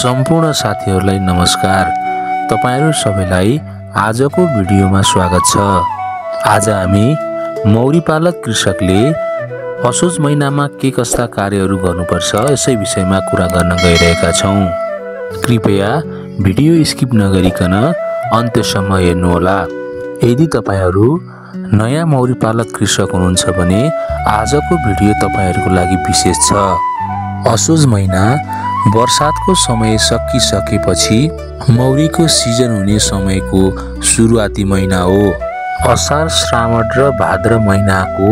सम्पूर्ण साथीहरूलाई नमस्कार। तपाईहरु सबैलाई आजको भिडियोमा स्वागत छ। आज हामी मौरी पालक कृषकले असोज महिनामा के कस्ता कार्यहरू गर्नुपर्छ यसै विषयमा कुरा गर्न गइरहेका छौं। कृपया भिडियो स्किप नगरिकन अन्त्यसम्म हेर्नुहोला। यदि तपाईहरु नयाँ मौरी पालक कृषक हुनुहुन्छ भने आजको भिडियो तपाईहरुको लागि विशेष छ। असोज महिना वर्षातको समय सकिसकेपछि मौरीको सिजन हुने समयको सुरुवाती महिना हो। असार, श्रावण र भाद्र महिनाको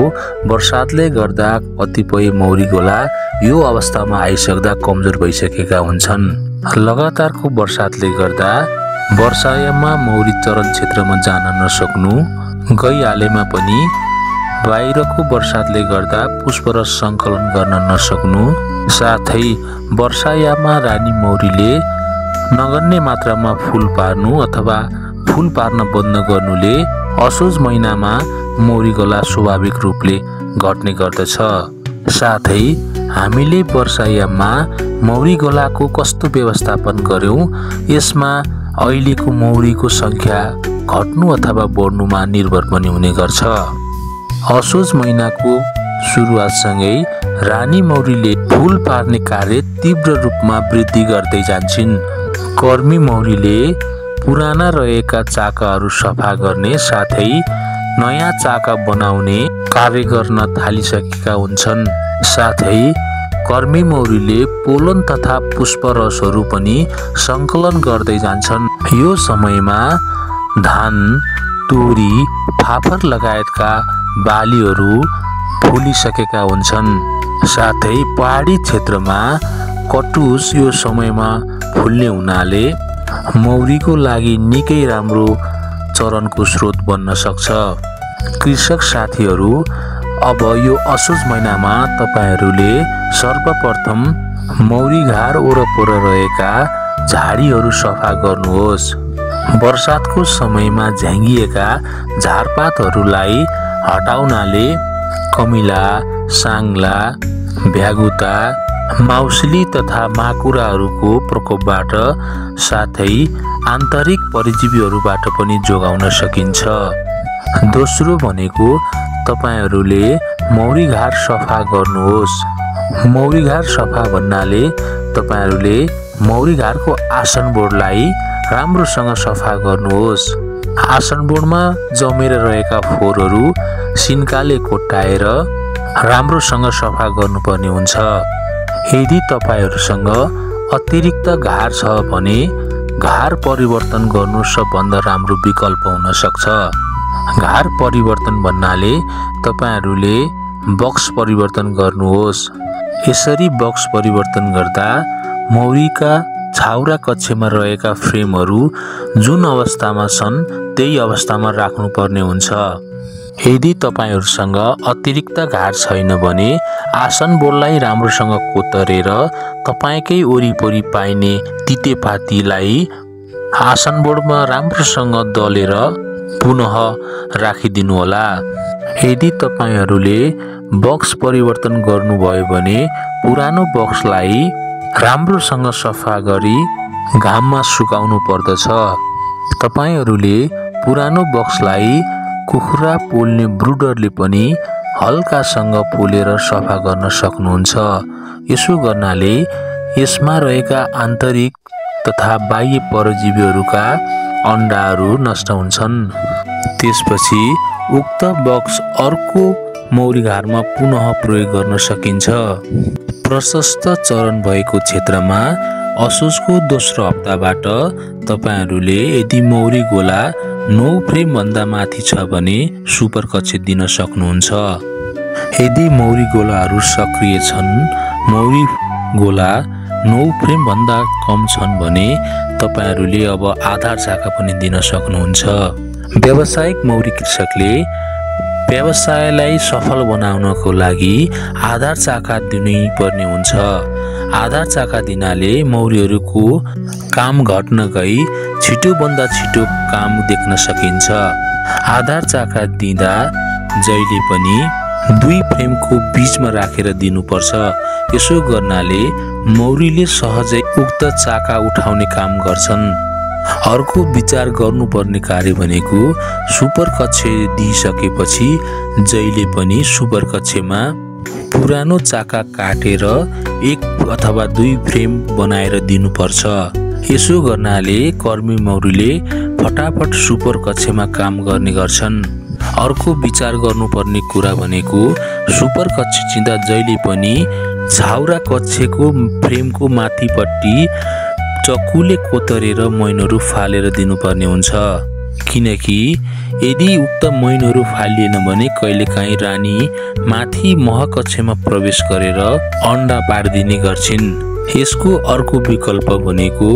वर्षातले गर्दा कतिपय मौरी गोला यो अवस्थामा आइसक्दा कमजोर भइसकेका हुन्छन्। लगातारको वर्षातले गर्दा वर्षायाममा मौरी चरण क्षेत्रमा जान नसक्नु, गइहालेमा पनि बाहिरको वर्षातले गर्दा पुष्परस सङ्कलन गर्न नसक्नु, साथै वर्षायाममा रानी मौरीले नगन्ने मात्रामा फूल पार्नु अथवा फूल पार्न बन्द गर्नुले असोज महिनामा मौरी गला स्वाभाविक रूपले घट्ने गर्दछ। साथै हामीले वर्षायाममा मौरी गलाको कस्तो व्यवस्थापन गर्यौं यसमा अहिलेको मौरीको संख्या घट्नु अथवा बढ्नुमा निर्भर पनि हुने गर्छ। असोज महिनाको सुरुवातसँगै रानी मौरीले फूल पार्ने कार्य तीव्र रूपमा वृद्धि गर्दै जान्छिन्। कर्मी मौरीले पुराना रहेका चाकाहरू सफा गर्ने साथै नयाँ चाका बनाउने कार्य गर्न थालिसकेका हुन्छन्। साथै कर्मी मौरीले पोलन तथा पुष्परसहरू पनि सङ्कलन गर्दै जान्छन्। यो समयमा धान, तोरी, फापर लगायतका बालीहरू फुलिसकेका हुन्छन्। साथै पहाडी क्षेत्रमा कटुस यो समयमा फुल्ने हुनाले मौरीको लागि निकै राम्रो चरनको स्रोत बन्न सक्छ। कृषक साथीहरू, अब यो असोज महिनामा तपाईहरूले सर्वप्रथम मौरी घार वरपर रहेका झाडीहरू सफा गर्नुहोस्। वर्षातको समयमा झ्याङ्गिएका झारपातहरूलाई हटाउनाले कमिला, साङ्ला, भ्यागुता, माउसली तथा माकुराहरूको प्रकोपबाट साथै आन्तरिक परजीवीहरूबाट पनि जोगाउन सकिन्छ। दोस्रो भनेको तपाईहरूले मौरी घार सफा गर्नुहोस्। मौरी घार सफा भन्नाले तपाईहरूले मौरी घारको आसन बोर्डलाई राम्रोसँग सफा गर्नुहोस्। आसन बोर्डमा जमेर रहेका फोहोरहरू सिन्काले कोट्याएर राम्रोसँग सफा गर्नुपर्ने हुन्छ। यदि तपाईहरूसँग अतिरिक्त घार छ भने घार परिवर्तन गर्नु सबभन्दा राम्रो विकल्प हुन सक्छ। घार परिवर्तन भन्नाले तपाईहरूले बक्स परिवर्तन गर्नुहोस्। यसरी बक्स परिवर्तन गर्दा मौरीका छाउरा कक्षमा रहेका फ्रेमहरू जुन अवस्थामा छन् त्यही अवस्थामा राख्नुपर्ने हुन्छ। यदि तपाईहरूसँग अतिरिक्त घार छैन भने आसन बोर्डलाई राम्रोसँग कोतरेर तपाईकै वरिपरि पाइने तितेपातीलाई आसन बोर्डमा राम्रोसँग दलेर पुनः राखिदिनुहोला। यदि तपाईहरूले बक्स परिवर्तन गर्नुभयो भने पुरानो बक्सलाई राम्रोसँग सफा गरी घाममा सुकाउनु पर्दछ। तपाईहरूले पुरानो बक्सलाई कुखुरा पोल्ने ब्रुडरले पनि हल्कासँग पोलेर सफा गर्न सक्नुहुन्छ। यसो गर्नाले यसमा रहेका आन्तरिक तथा बाह्य परजीवीहरूका अण्डाहरू नष्ट हुन्छन्। त्यसपछि उक्त बक्स अर्को मौरी घारमा पुनः प्रयोग गर्न सकिन्छ। प्रशस्त चरण भएको क्षेत्रमा असोजको दोस्रो हप्ताबाट तपाईहरूले यदि मौरी गोला 9 फ्रेम भन्दा माथि छ भने सुपर कक्ष दिन सक्नुहुन्छ। यदि मौरी गोलाहरू सक्रिय छन्, मौरी गोला 9 फ्रेम भन्दा कम छन् भने तपाईहरूले अब आधार चाका पनि दिन सक्नुहुन्छ। व्यावसायिक मौरी कृषकले व्यवसायलाई सफल बनाउनको लागि आधार चाका दिनै पर्ने हुन्छ। आधार चाका दिनाले मौरीहरूको काम घट्न गई छिटोभन्दा छिटो काम देख्न सकिन्छ। आधार चाका दिँदा जहिले पनि 2 फ्रेमको बीचमा राखेर दिनुपर्छ। यसो गर्नाले मौरीले सहजै उक्त चाका उठाउने काम गर्छन्। अर्को विचार गर्नुपर्ने कार्य भनेको सुपर कक्ष दिइसकेपछि जहिले पनि सुपर कक्षमा पुरानो चाका काटेर 1 अथवा 2 फ्रेम बनाएर दिनुपर्छ। यसो गर्नाले कर्मी मौरीले फटाफट सुपर कक्षमा काम गर्ने गर्छन्। अर्को विचार गर्नुपर्ने कुरा भनेको सुपर कक्ष चिन्दा जहिले पनि झाउरा कक्षको फ्रेमको माथिपट्टि चक्कुले कोतरेर मैनहरू फालेर दिनुपर्ने हुन्छ, किनकि यदि उक्त मैनहरू फालिएन भने कहिलेकाहीँ रानी माथि महकक्षमा प्रवेश गरेर अन्डा पारिदिने गर्छिन्। यसको अर्को विकल्प भनेको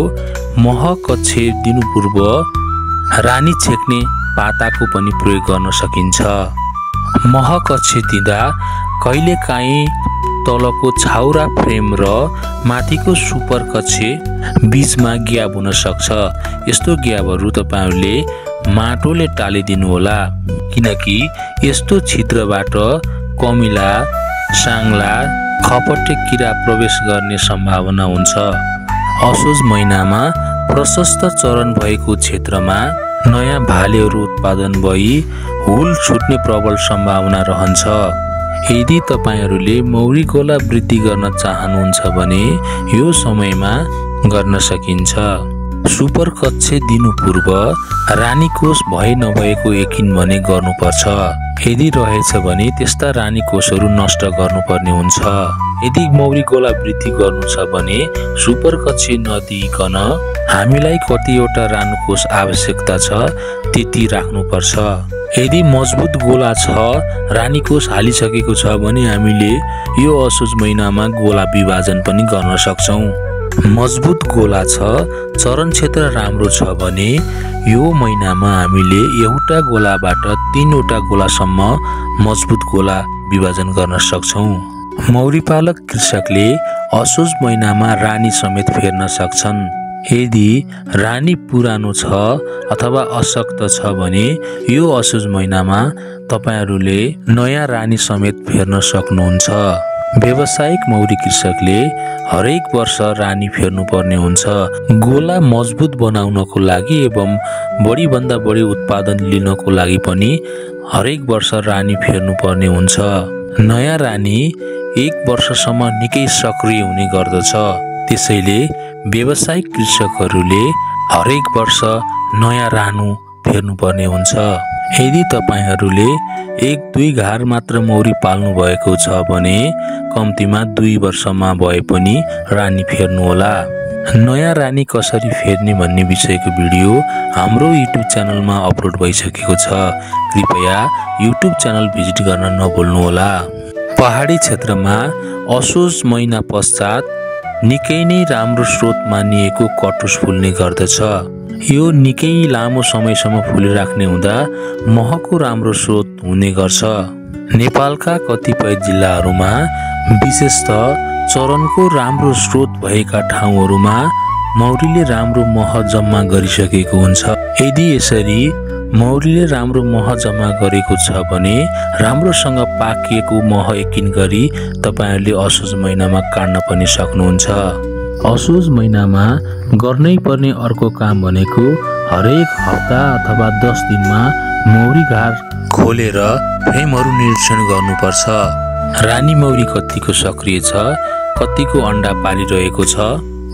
महकक्ष दिनु पूर्व रानी छेक्ने पाताको पनि प्रयोग गर्न सकिन्छ। महकक्ष दिँदा कहिलेकाहीँ तलको छाउरा फ्रेम र माथिको सुपर कक्ष बीचमा ग्याप हुन सक्छ। यस्तो ग्यापहरू तपाईहरुले माटोले टालिदिनु होला, किनकि यस्तो छिद्रबाट कमिला, साङ्ला, खपटे किरा प्रवेश गर्ने सम्भावना हुन्छ। असोज महिनामा प्रशस्त चरण भएको क्षेत्रमा नयाँ भालेहरू उत्पादन भई हुल छुट्ने प्रबल सम्भावना रहन्छ। यदि तपाईहरुले मौरी गोला वृद्धि गर्न चाहनुहुन्छ भने यो समयमा गर्न सकिन्छ। सुपर कक्ष दिनु पूर्व रानी कोष भए नभएको यकिन भने गर्नुपर्छ। यदि रहेछ भने त्यस्ता रानी कोषहरू नष्ट गर्नुपर्ने हुन्छ। यदि मौरी गोला वृद्धि गर्नु छ भने सुपर कक्ष नदिइकन हामीलाई कतिवटा रानी कोष आवश्यकता छ त्यति राख्नुपर्छ। यदि मजबुत गोला छ, रानी कोष हालिसकेको छ भने हामीले यो असोज महिनामा गोला विभाजन पनि गर्न सक्छौं। मजबुत गोला छ, चरण क्षेत्र राम्रो छ भने यो महिनामा हामीले एउटा गोलाबाट 3 वटा गोलासम्म मजबुत गोला विभाजन गर्न सक्छौं। मौरी पालक कृषकले असोज महिनामा रानी समेत फेर्न सक्छन्। यदि रानी पुरानो छ अथवा अशक्त छ भने यो असोज महिनामा तपाईहरुले नयाँ रानी समेत फेर्न सक्नुहुन्छ। व्यावसायिक मौरी कृषकले हरेक वर्ष रानी फेर्नु पर्ने हुन्छ। गोला मजबुत बनाउनको लागि एवं बढी भन्दा बढी उत्पादन लिनको लागि पनि हरेक वर्ष रानी फेर्नु पर्ने हुन्छ। नयाँ रानी 1 वर्षसम्म निकै सक्रिय हुने गर्दछ। त्यसैले व्यावसायिक कृषकहरूले हरेक वर्ष नयाँ रानु फेर्नु पर्ने हुन्छ। यदि तपाईहरुले 1-2 घार मात्र मौरी पाल्नु भएको छ भने कम्तीमा 2 वर्षमा भए पनि रानी फेर्नु होला। नयाँ रानी कसरी फेर्ने भन्ने विषयको भिडियो हाम्रो युट्युब च्यानलमा अपलोड भइसकेको छ। कृपया युट्युब च्यानल भिजिट गर्न नभुल्नु होला। पहाडी क्षेत्रमा असोज महिना पश्चात निकै नै राम्रो स्रोत मानिएको कटुस फुल्ने गर्दछ। यो निकै लामो समयसम्म फुलिराख्ने हुँदा महको राम्रो स्रोत हुने गर्छ। नेपालका कतिपय जिल्लाहरूमा विशेषतः चरनको राम्रो स्रोत भएका ठाउँहरूमा मौरीले राम्रो मह जम्मा गरिसकेको हुन्छ। यदि यसरी मौरीले राम्रो मह जम्मा गरेको छ भने राम्रोसँग पाकिएको मह यकिन गरी तपाईहरुले असोज महिनामा काट्न पनि सक्नुहुन्छ। असोज महिनामा गर्नै पर्ने अर्को काम भनेको हरेक हप्ता अथवा 10 दिनमा मौरी घार खोलेर फ्रेमहरू निरीक्षण गर्नुपर्छ। रानी मौरी कतिको सक्रिय छ, कतिको अन्डा पारिरहेको छ,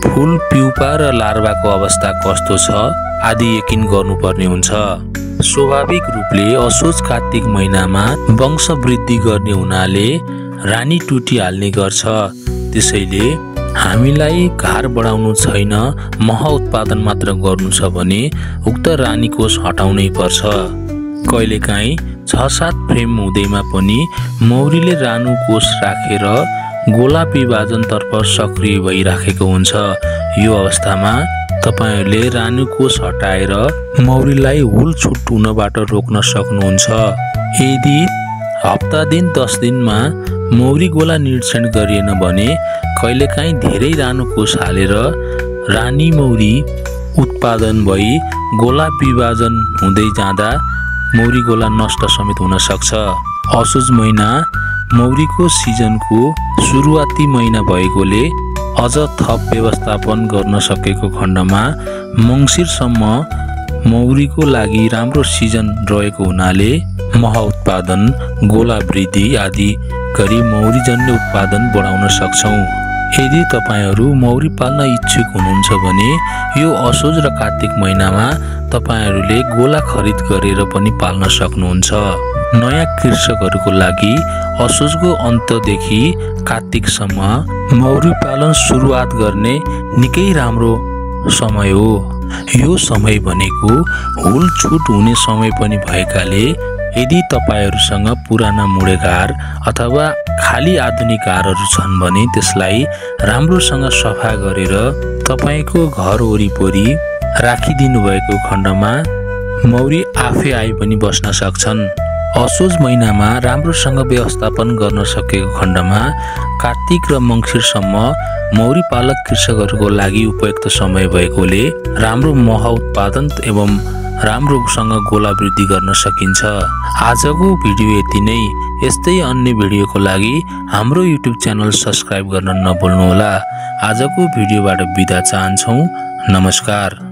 फूल, प्युपा र लार्भाको अवस्था कस्तो छ आदि यकिन गर्नुपर्ने हुन्छ। स्वाभाविक रूपले असोज कार्तिक महिनामा वंश वृद्धि गर्ने हुनाले रानी टुटिहाल्ने गर्छ। त्यसैले हामीलाई घार बढाउनु छैन, मह उत्पादन मात्र गर्नु छ भने उक्त रानी कोष हटाउनै पर्छ। कहिलेकाहीँ 6-7 फ्रेम हुँदैमा पनि मौरीले रानु कोष राखेर गोला विभाजन तर्फ सक्रिय भइराखेको हुन्छ। यो अवस्थामा तपाईहरुले रानु कोष हटाएर मौरीलाई हुल छुट हुनबाट रोक्न सक्नुहुन्छ। यदि हप्ता दिन 10 दिनमा मौरी गोला निरीक्षण गरिएन भने कहिलेकाहीँ धेरै रानु कोष हालेर रानी मौरी उत्पादन भई गोला विभाजन हुँदै जाँदा मौरी गोला नष्ट समेत हुन सक्छ। असोज महिना मौरीको सिजनको सुरुवाती महिना भएकोले अझ थप व्यवस्थापन गर्न सकेको खण्डमा मङ्सिरसम्म मौरीको लागि राम्रो सिजन रहेको हुनाले मह उत्पादन, गोला वृद्धि आदि गरी मौरीजन्य उत्पादन बढाउन सक्छौं। यदि तपाईहरू मौरी पाल्न इच्छुक हुनुहुन्छ भने यो असोज र कार्तिक महिनामा तपाईहरूले गोला खरिद गरेर पनि पाल्न सक्नुहुन्छ। नयाँ कृषकहरूको लागि असोजको अन्तदेखि कार्तिकसम्म मौरी पालन सुरुवात गर्ने निकै राम्रो समय हो। यो समय भनेको हुलछुट हुने समय पनि भएकाले यदि तपाईहरूसँग पुराना मुडेघार अथवा खाली आधुनिक घरहरू छन् भने त्यसलाई राम्रोसँग सफा गरेर तपाईको घर वरिपरि राखिदिनु भएको खण्डमा मौरी आफै आई पनि बस्न सक्छन्। असोज महिनामा राम्रोसँग व्यवस्थापन गर्न सकेको खण्डमा कार्तिक र मङ्सिरसम्म मौरी पालक कृषकहरूको लागि उपयुक्त समय भएकोले राम्रो मह उत्पादन एवं राम्रोसँग गोला वृद्धि गर्न सकिन्छ। आजको भिडियो यति नै। यस्तै अन्य भिडियोको लागि हाम्रो युट्युब च्यानल सब्स्क्राइब गर्न नभुल्नुहोला। आजको भिडियोबाट बिदा चाहन्छौँ। नमस्कार।